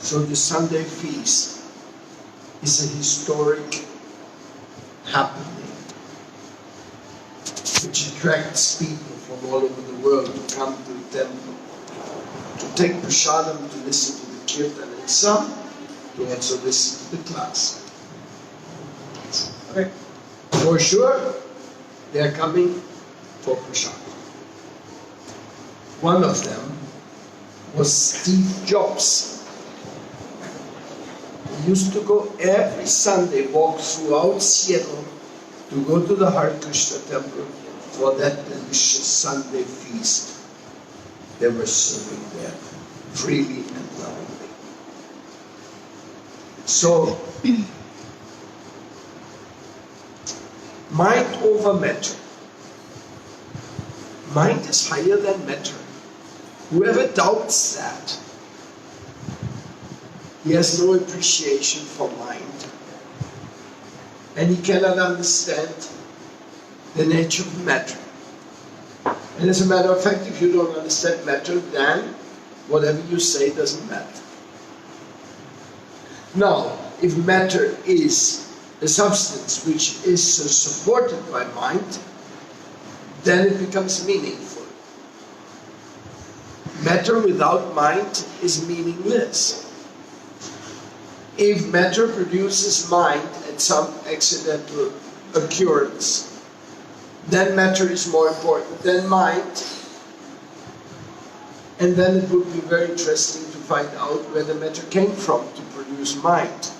So the Sunday feast is a historic happening which attracts people from all over the world to come to the temple, to take prasadam, to listen to the kirtan, and some to also listen to the class. Okay. For sure, they are coming for prasadam. One of them was Steve Jobs. He used to go every Sunday, walk throughout Seattle to go to the Hare Krishna temple for that delicious Sunday feast they were serving there, freely and lovingly. So, mind over matter. Mind is higher than matter. Whoever doubts that, he has no appreciation for mind. And he cannot understand the nature of matter. And as a matter of fact, if you don't understand matter, then whatever you say doesn't matter. Now, if matter is a substance which is supported by mind, then it becomes meaningful. Matter without mind is meaningless. If matter produces mind at some accidental occurrence, then matter is more important than mind. And then it would be very interesting to find out where the matter came from to produce mind.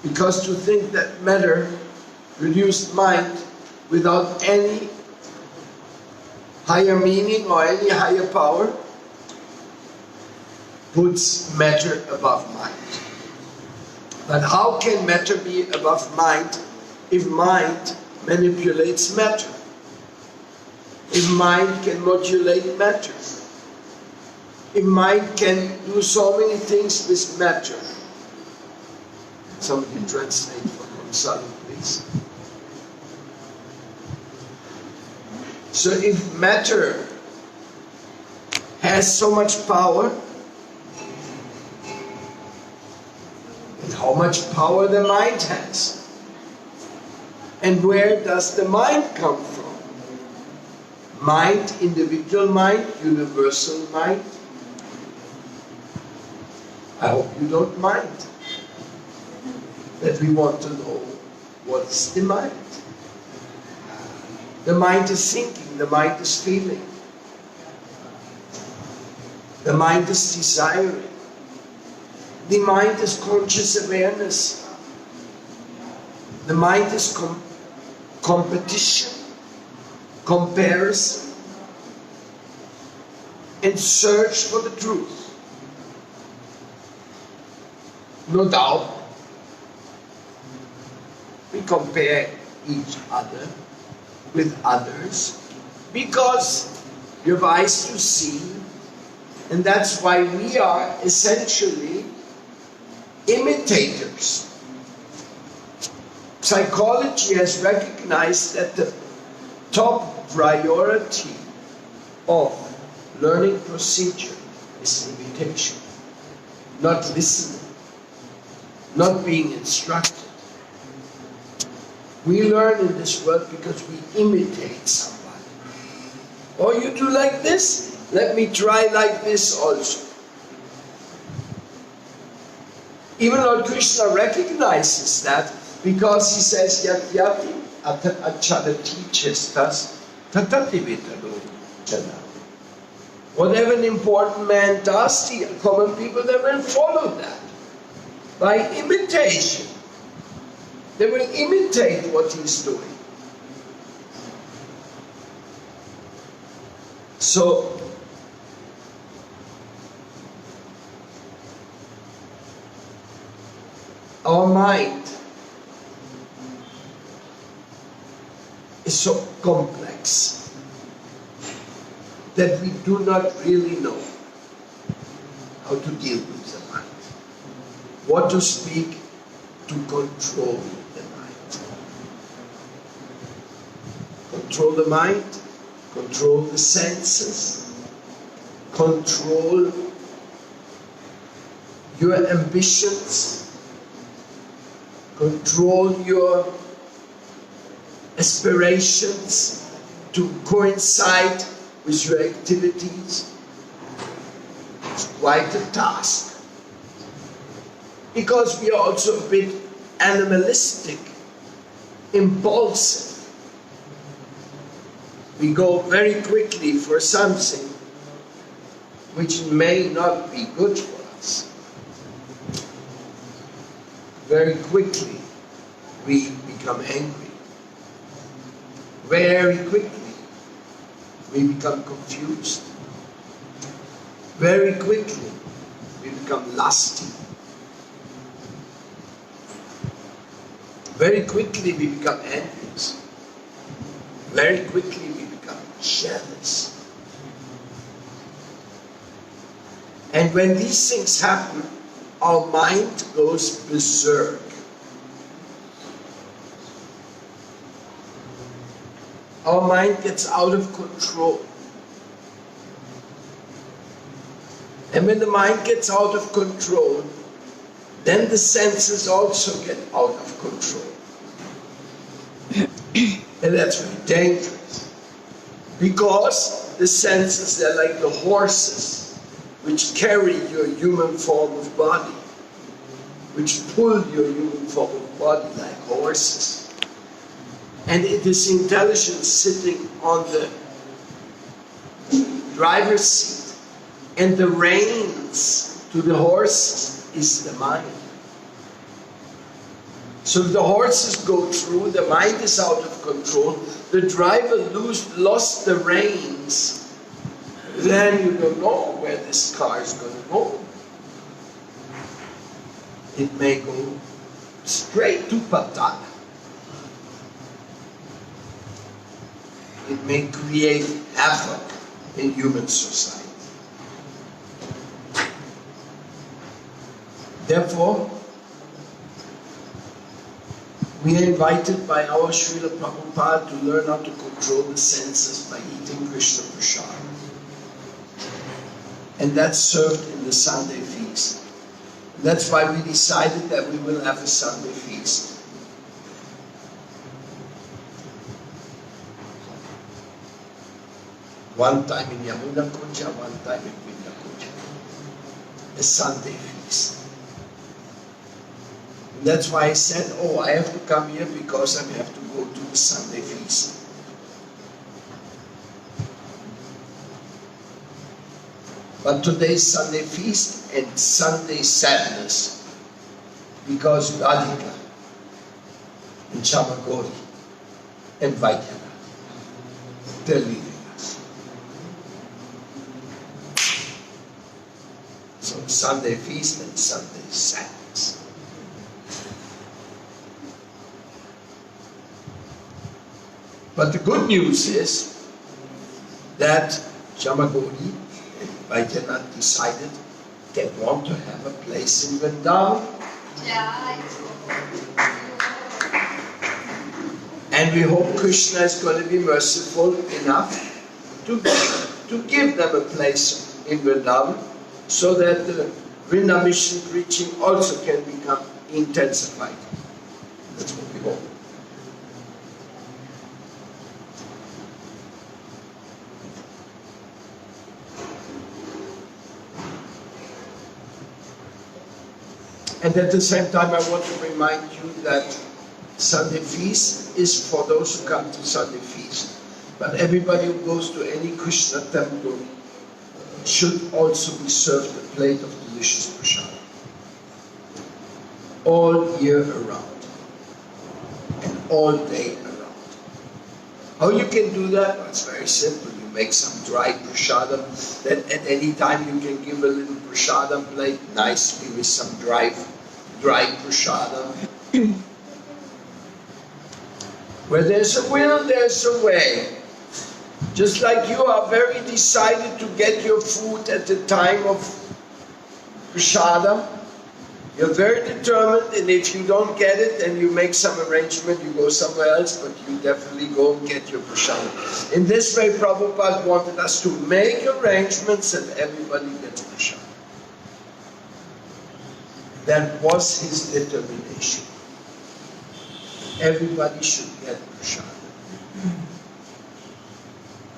Because to think that matter produced mind without any higher meaning or any higher power puts matter above mind. But how can matter be above mind if mind manipulates matter? If mind can modulate matter? If mind can do so many things with matter? Somebody translate for Gonzalo, please. So if matter has so much power, and how much power the mind has? And where does the mind come from? Mind, individual mind, universal mind? I hope you don't mind that we want to know what's the mind. The mind is thinking, the mind is feeling, the mind is desiring, the mind is conscious awareness, the mind is competition, comparison, and search for the truth. No doubt, we compare each other with others because you have eyes to see, and that's why we are essentially imitators. Psychology has recognized that the top priority of learning procedure is imitation, not listening, not being instructed. We learn in this world because we imitate somebody. Oh, you do like this? Let me try like this also. Even Lord Krishna recognizes that because he says, Yatyati acharati chestas tatati vetado jana. Whatever an important man does, the common people, they will follow that by imitation. They will imitate what he's doing. So, our mind is so complex that we do not really know how to deal with the mind. What to speak to control the mind. Control the mind, control the senses, control your ambitions, control your aspirations to coincide with your activities. It's quite a task. Because we are also a bit animalistic, impulsive. We go very quickly for something which may not be good for us. Very quickly we become angry. Very quickly we become confused. Very quickly we become lusty. Very quickly we become envious. Very quickly we become jealous. And when these things happen, our mind goes berserk. Our mind gets out of control. And when the mind gets out of control, then the senses also get out of control. And that's very dangerous. Because the senses, they're like the horses which carry your human form of body, which pull your human form of body like horses. And it is intelligence sitting on the driver's seat, and the reins to the horses is the mind. So if the horses go through, the mind is out of control, the driver lost the reins, then you don't know where this car is going to go. It may go straight to Patala. It may create havoc in human society. Therefore, we are invited by our Srila Prabhupada to learn how to control the senses by eating Krishna Prasad. And that's served in the Sunday feast. That's why we decided that we will have a Sunday feast. One time in Yamuna Kunja, one time in Vrindavan Kunja. A Sunday feast. And that's why I said, oh, I have to come here because I have to go to the Sunday feast. But today's Sunday feast and Sunday sadness because Radhika and Chamagori and Vaidyanatha, they're leaving us. So Sunday feast and Sunday sadness. But the good news is that Chamagori and Vaidyanatha decided they want to have a place in Vrindavan. And we hope Krishna is going to be merciful enough to give them a place in Vrindavan so that the Vrindavan mission preaching also can become intensified. That's what we hope. And at the same time, I want to remind you that Sunday feast is for those who come to Sunday feast. But everybody who goes to any Krishna temple should also be served a plate of delicious prasadam. All year around. And all day around. How you can do that? Well, it's very simple. You make some dried prasadam. Then at any time you can give a little prasadam plate nicely with some dried prasadam. Where there's a will, there's a way. Just like you are very decided to get your food at the time of prasadam, you're very determined, and if you don't get it and you make some arrangement, you go somewhere else, but you definitely go and get your prasadam. In this way, Prabhupada wanted us to make arrangements that everybody gets prasadam. That was his determination. Everybody should get prasadam.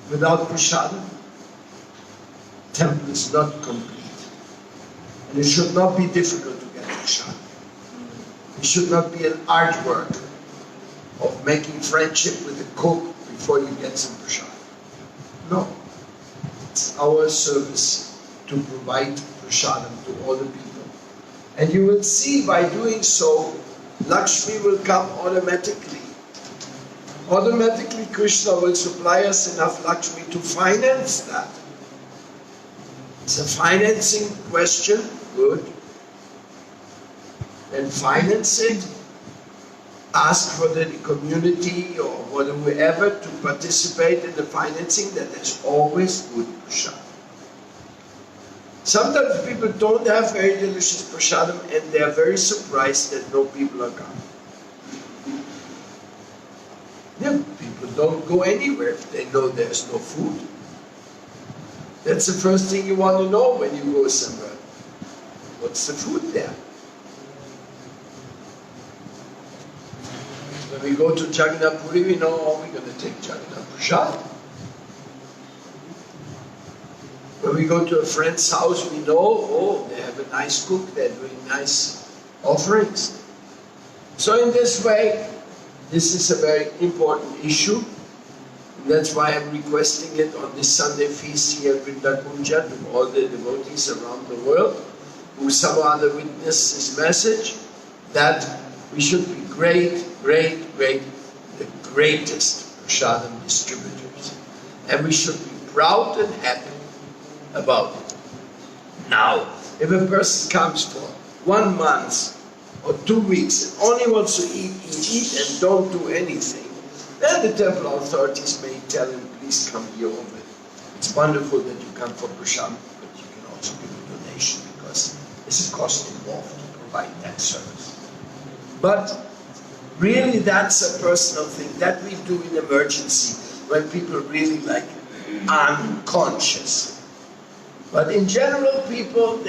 Without prasadam, temple is not complete. And it should not be difficult to get prasadam. It should not be an artwork of making friendship with the cook before you get some prasadam. No. It's our service to provide prasadam to all the people. And you will see by doing so, Lakshmi will come automatically. Automatically Krishna will supply us enough Lakshmi to finance that. It's a financing question, good. Then finance it. Ask for the community or whoever to participate in the financing, that there's always good prasadam. Sometimes people don't have very delicious prasadam and they are very surprised that no people are coming. Yeah, people don't go anywhere if they know there's no food. That's the first thing you want to know when you go somewhere. What's the food there? When we go to Jagannath Puri, we know, oh, we're going to take Jagannath Prasad. When we go to a friend's house, we know, oh, they have a nice cook, they're doing nice offerings. So in this way, this is a very important issue. And that's why I'm requesting it on this Sunday feast here in Vrindavan to all the devotees around the world who somehow other witness this message, that we should be the greatest prasadam distributors. And we should be proud and happy about it. Now, if a person comes for 1 month or 2 weeks and only wants to eat and don't do anything, then the temple authorities may tell him, please come here over. It's wonderful that you come for prasadam, but you can also give a donation because there's a cost involved to provide that service. But really that's a personal thing that we do in emergency when people really like unconscious. But in general, people,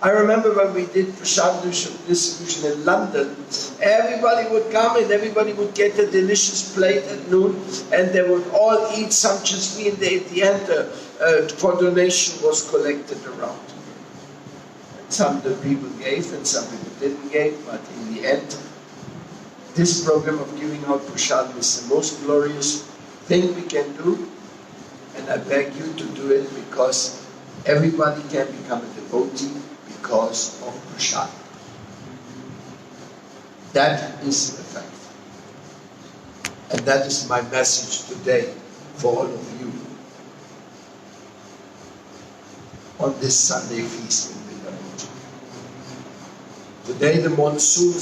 I remember when we did prasadam distribution in London, everybody would come and everybody would get a delicious plate at noon and they would all eat sumptuously, and at the end for donation was collected around. And some the people gave and some people didn't give, but in the end, this program of giving out prasadam is the most glorious thing we can do, and I beg you to do it because everybody can become a devotee because of prasadam. That is the fact. And that is my message today for all of you on this Sunday feast in Vrindavan. Today the monsoon